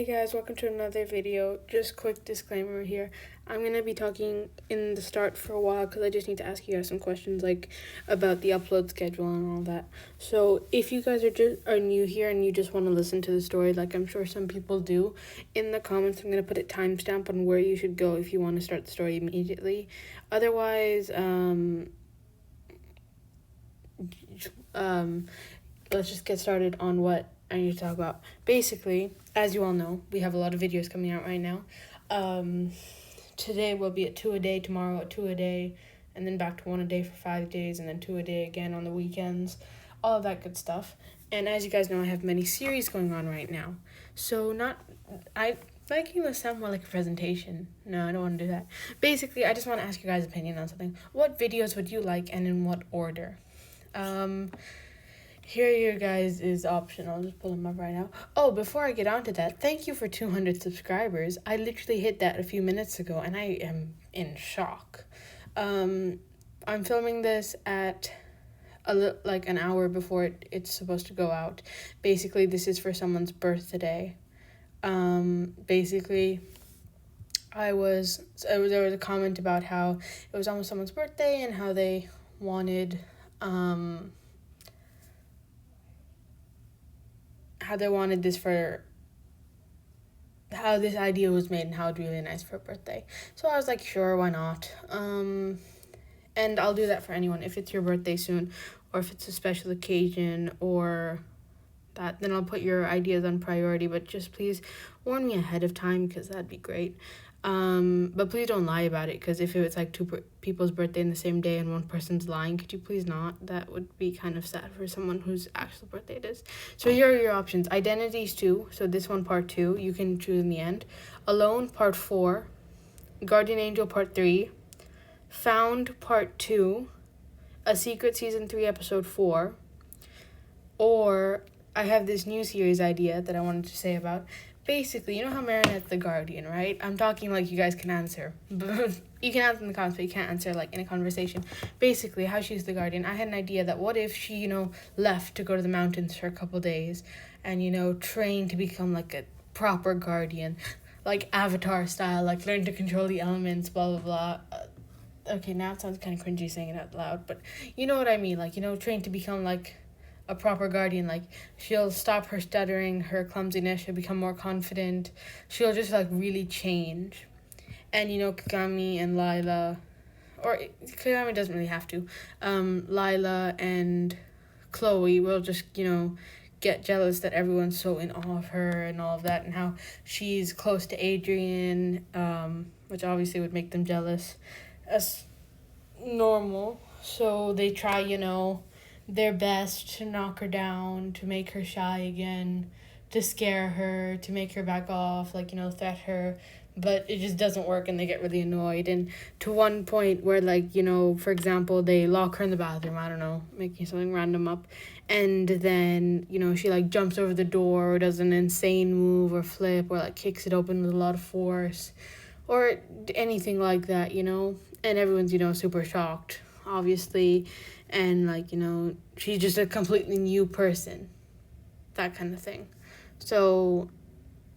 Hey guys, welcome to another video. Just quick disclaimer here. I'm going to be talking in the start for a while because I just need to ask you guys some questions about the upload schedule and all that. So if you guys are new here and you just want to listen to the story, like I'm sure some people do, in the comments I'm going to put a timestamp on where you should go if you want to start the story immediately. Otherwise, let's just get started on what I need to talk about. Basically, as you all know, we have a lot of videos coming out right now. Today will be at 2 a day, tomorrow at 2 a day, and then back to 1 a day for 5 days, and then 2 a day again on the weekends. All of that good stuff. And as you guys know, I have many series going on right now. So making this sound more like a presentation. No, I don't want to do that. Basically, I just want to ask you guys' opinion on something. What videos would you like and in what order? Here your guys is optional. I'll just pull them up right now. Oh, before I get on to that, thank you for 200 subscribers. I literally hit that a few minutes ago, and I am in shock. I'm filming this at an hour before it's supposed to go out. Basically, this is for someone's birthday. Basically, there was a comment about how it was almost someone's birthday and how they wanted how this idea was made and how it's really nice for a birthday. So I was like, sure, why not? And I'll do that for anyone. If it's your birthday soon, or if it's a special occasion, or that, then I'll put your ideas on priority, but just please warn me ahead of time because that'd be great. But please don't lie about it, because if it was like two people's birthday in the same day and one person's lying, could you please not? That would be kind of sad for someone whose actual birthday it is. So here are your options. Identities 2, so this one part 2, you can choose in the end. Alone part 4, Guardian Angel part 3, Found part 2, A Secret season 3 episode 4, or I have this new series idea that I wanted to say about. Basically, you know how Marinette's the Guardian, right? I'm talking like you guys can answer. You can answer in the comments, but you can't answer like in a conversation. Basically, how she's the Guardian, I had an idea that what if she, left to go to the mountains for a couple days and, trained to become like a proper Guardian, like Avatar style, like learn to control the elements, blah, blah, blah. Okay, now it sounds kind of cringy saying it out loud, but you know what I mean, like, trained to become like a proper Guardian. Like, she'll stop her stuttering, her clumsiness, she'll become more confident, she'll just like really change. And Kagami and Lila, or Kagami doesn't really have to, Lila and Chloe will just get jealous that everyone's so in awe of her and all of that, and how she's close to Adrian, which obviously would make them jealous as normal. So they try their best to knock her down, to make her shy again, to scare her, to make her back off, threat her, but it just doesn't work and they get really annoyed. And to one point where, for example, they lock her in the bathroom, I don't know, making something random up, and then, she, jumps over the door or does an insane move or flip or, kicks it open with a lot of force or anything like that, and everyone's, super shocked, obviously, and she's just a completely new person, that kind of thing. So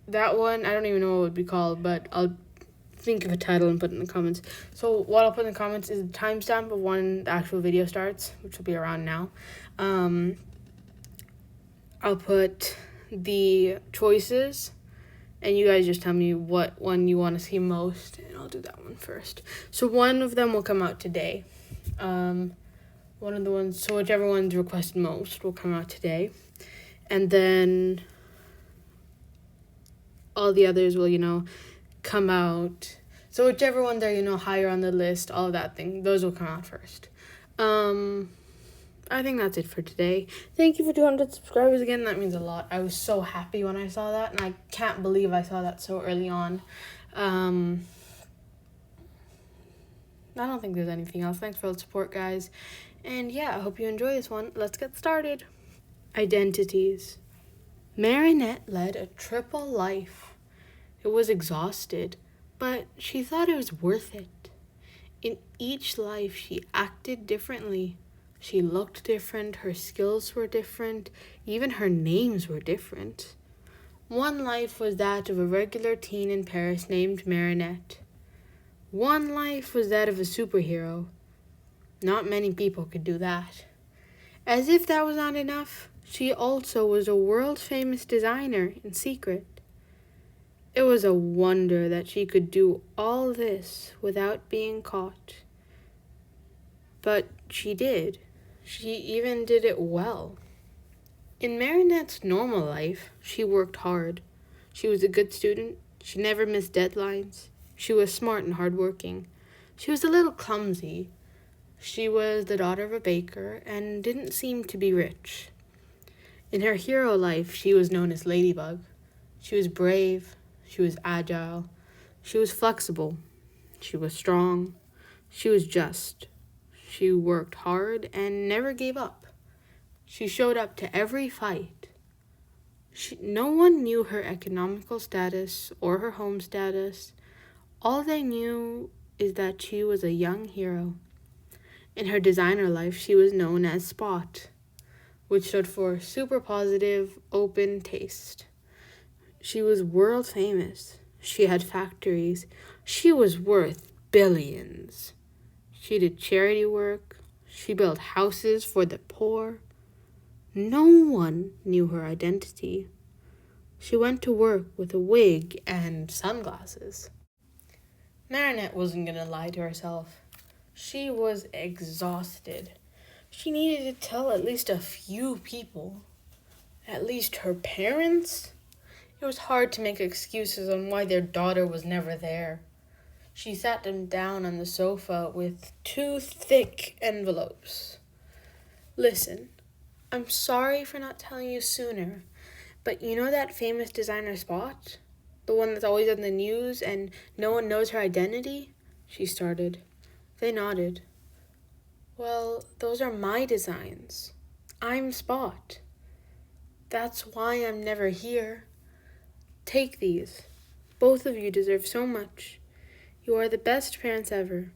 that one, I don't even know what it would be called, but I'll think of a title and put it in the comments. So what I'll put in the comments is the timestamp of when the actual video starts, which will be around now. I'll put the choices, and you guys just tell me what one you want to see most, and I'll do that one first. So one of them will come out today. One of the ones, so whichever one's requested most will come out today. And then all the others will, come out. So whichever ones are, higher on the list, all of that thing, those will come out first. I think that's it for today. Thank you for 200 subscribers again. That means a lot. I was so happy when I saw that, and I can't believe I saw that so early on. I don't think there's anything else. Thanks for the support, guys. And yeah, I hope you enjoy this one. Let's get started. Identities. Marinette led a triple life. It was exhausted, but she thought it was worth it. In each life, she acted differently. She looked different, her skills were different, even her names were different. One life was that of a regular teen in Paris named Marinette. One life was that of a superhero. Not many people could do that. As if that was not enough, she also was a world-famous designer in secret. It was a wonder that she could do all this without being caught. But she did. She even did it well. In Marinette's normal life, she worked hard. She was a good student. She never missed deadlines. She was smart and hardworking. She was a little clumsy. She was the daughter of a baker and didn't seem to be rich. In her hero life, she was known as Ladybug. She was brave. She was agile. She was flexible. She was strong. She was just. She worked hard and never gave up. She showed up to every fight. No one knew her economical status or her home status. All they knew is that she was a young hero. In her designer life, she was known as Spot, which stood for super positive, open taste. She was world famous. She had factories. She was worth billions. She did charity work. She built houses for the poor. No one knew her identity. She went to work with a wig and sunglasses. Marinette wasn't going to lie to herself. She was exhausted. She needed to tell at least a few people. At least her parents. It was hard to make excuses on why their daughter was never there. She sat them down on the sofa with 2 thick envelopes. Listen, I'm sorry for not telling you sooner, but you know that famous designer Spot? The one that's always on the news and no one knows her identity? She started. They nodded. Well, those are my designs. I'm Spot. That's why I'm never here. Take these. Both of you deserve so much. You are the best parents ever.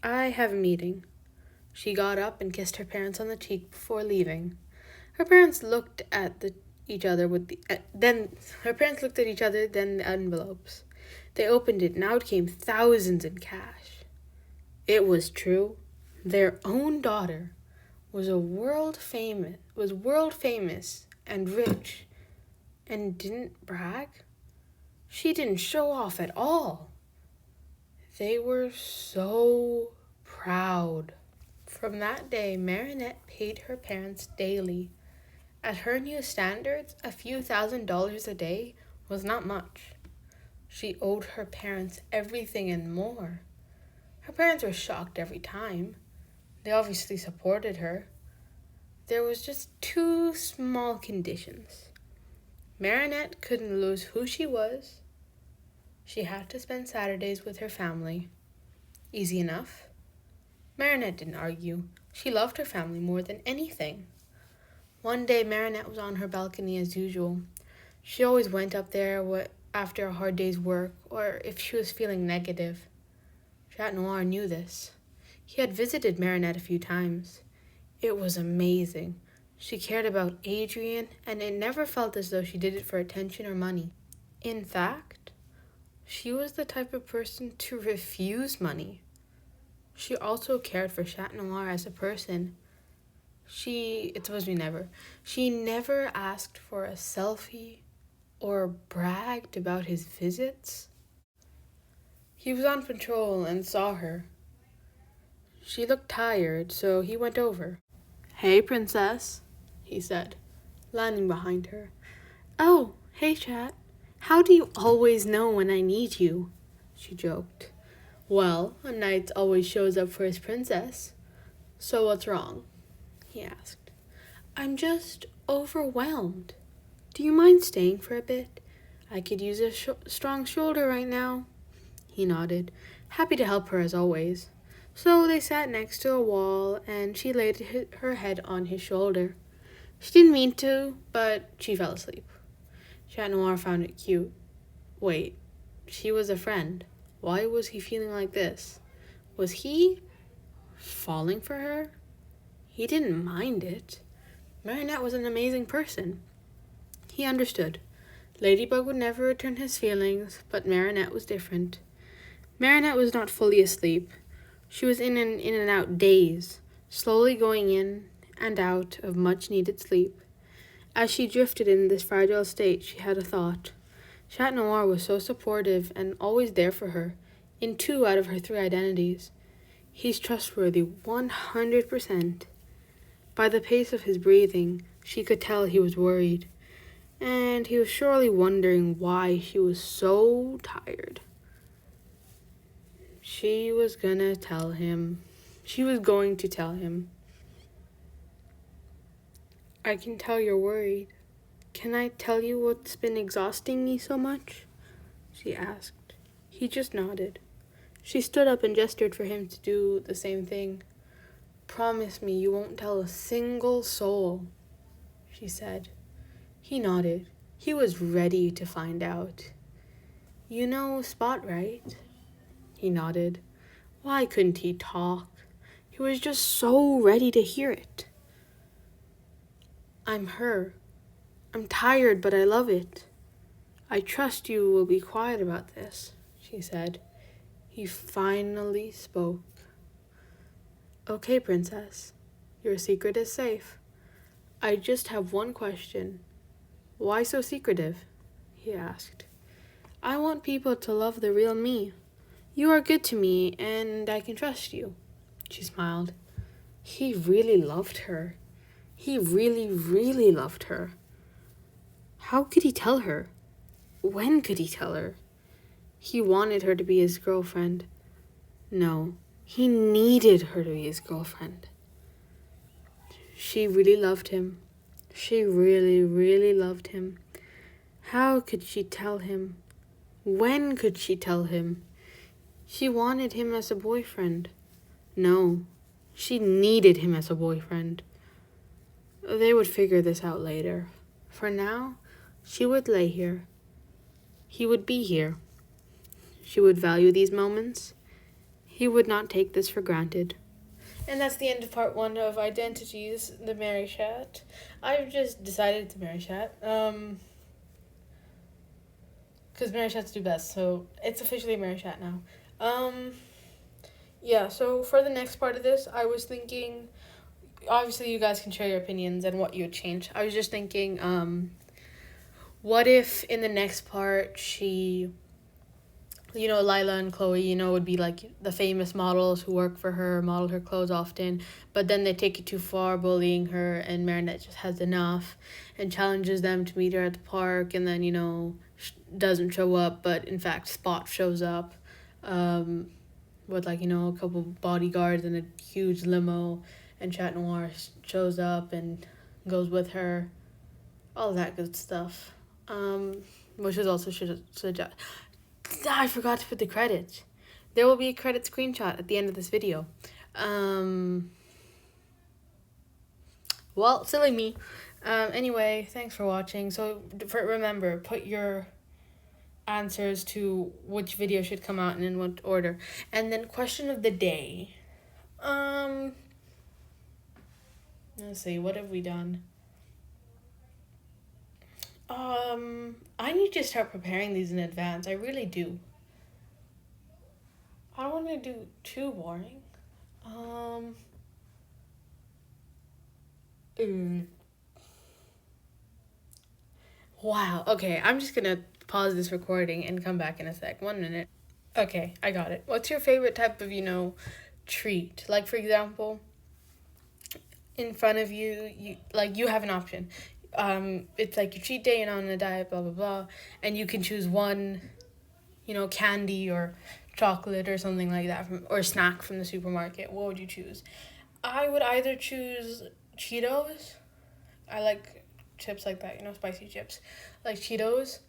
I have a meeting. She got up and kissed her parents on the cheek before leaving. Her parents looked at each other, then the envelopes. They opened it, and out came thousands in cash. It was true. Their own daughter was world famous and rich, and didn't brag. She didn't show off at all. They were so proud. From that day, Marinette paid her parents daily. At her new standards, a few $1,000s a day was not much. She owed her parents everything and more. Her parents were shocked every time. They obviously supported her. There was just 2 small conditions. Marinette couldn't lose who she was. She had to spend Saturdays with her family. Easy enough. Marinette didn't argue. She loved her family more than anything. One day, Marinette was on her balcony as usual. She always went up there after a hard day's work or if she was feeling negative. Chat Noir knew this. He had visited Marinette a few times. It was amazing. She cared about Adrian, and it never felt as though she did it for attention or money. In fact, she was the type of person to refuse money. She also cared for Chat Noir as a person. She never asked for a selfie or bragged about his visits. He was on patrol and saw her. She looked tired, so he went over. "Hey, princess," he said, landing behind her. "Oh, hey, Chat. How do you always know when I need you?" she joked. "Well, a knight always shows up for his princess. So what's wrong?" he asked. "I'm just overwhelmed. Do you mind staying for a bit? I could use a strong shoulder right now." He nodded, happy to help her as always. So they sat next to a wall, and she laid her head on his shoulder. She didn't mean to, but she fell asleep. Chat Noir found it cute. Wait, she was a friend. Why was he feeling like this? Was he falling for her? He didn't mind it. Marinette was an amazing person. He understood. Ladybug would never return his feelings, but Marinette was different. Marinette was not fully asleep. She was in and out daze, slowly going in and out of much needed sleep. As she drifted in this fragile state, she had a thought. Chat Noir was so supportive and always there for her, in 2 out of her 3 identities. He's trustworthy 100%. By the pace of his breathing, she could tell he was worried, and he was surely wondering why she was so tired. She was going to tell him. I can tell you're worried. Can I tell you what's been exhausting me so much? She asked. He just nodded. She stood up and gestured for him to do the same thing. Promise me you won't tell a single soul, she said. He nodded. He was ready to find out. You know Spot, right? He nodded. Why couldn't he talk? He was just so ready to hear it. I'm her. I'm tired, but I love it. I trust you will be quiet about this, she said. He finally spoke. Okay, princess. Your secret is safe. I just have one question. Why so secretive? He asked. I want people to love the real me. You are good to me, and I can trust you, she smiled. He really loved her. He really, really loved her. How could he tell her? When could he tell her? He wanted her to be his girlfriend. No, he needed her to be his girlfriend. She really loved him. She really, really loved him. How could she tell him? When could she tell him? She wanted him as a boyfriend. No, she needed him as a boyfriend. They would figure this out later. For now, she would lay here. He would be here. She would value these moments. He would not take this for granted. And that's the end of part 1 of Identities, the marichat. I've just decided to marichat. Because marichats do best, so it's officially marichat now. Yeah, so for the next part of this, I was thinking, obviously you guys can share your opinions and what you would change. I was just thinking, what if in the next part she, Lila and Chloe, would be like the famous models who work for her, model her clothes often, but then they take it too far, bullying her, and Marinette just has enough and challenges them to meet her at the park, and then, doesn't show up, but in fact Spot shows up with a couple bodyguards and a huge limo, and Chat Noir shows up and goes with her, all that good stuff. Which is also suggest. I forgot to put the credits. There will be a credit screenshot at the end of this video. Well, silly me. Anyway, thanks for watching. So remember, put your answers to which video should come out and in what order. And then question of the day. Let's see, what have we done? I need to start preparing these in advance. I really do. I don't want to do too boring. Wow. Okay, I'm just gonna pause this recording and come back in a sec. 1 minute. Okay, I got it. What's your favorite type of, treat? Like, for example, in front of you, you have an option. It's like your cheat day, you're not on a diet, blah, blah, blah, and you can choose one, candy or chocolate or something like that, or snack from the supermarket. What would you choose? I would either choose Cheetos. I like chips like that, spicy chips. Like Cheetos.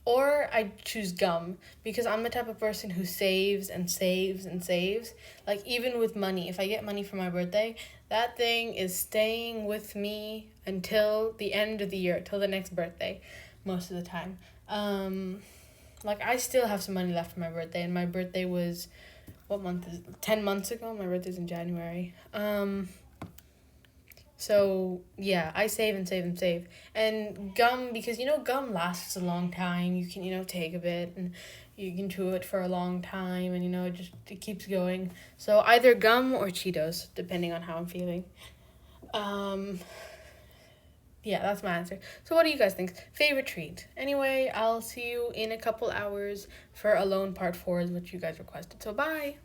Or I'd choose gum, because I'm the type of person who saves and saves and saves. Like, even with money, if I get money for my birthday, that thing is staying with me until the end of the year, till the next birthday, most of the time. I still have some money left for my birthday, and my birthday was, what month is it? 10 months ago. My birthday's in January. So yeah, I save and save and save. And gum, because gum lasts a long time. You can take a bit and you can chew it for a long time, and it keeps going. So either gum or Cheetos, depending on how I'm feeling. Um, yeah, that's my answer. So what do you guys think? Favorite treat? Anyway, I'll see you in a couple hours for Alone Part 4 is what you guys requested. So bye.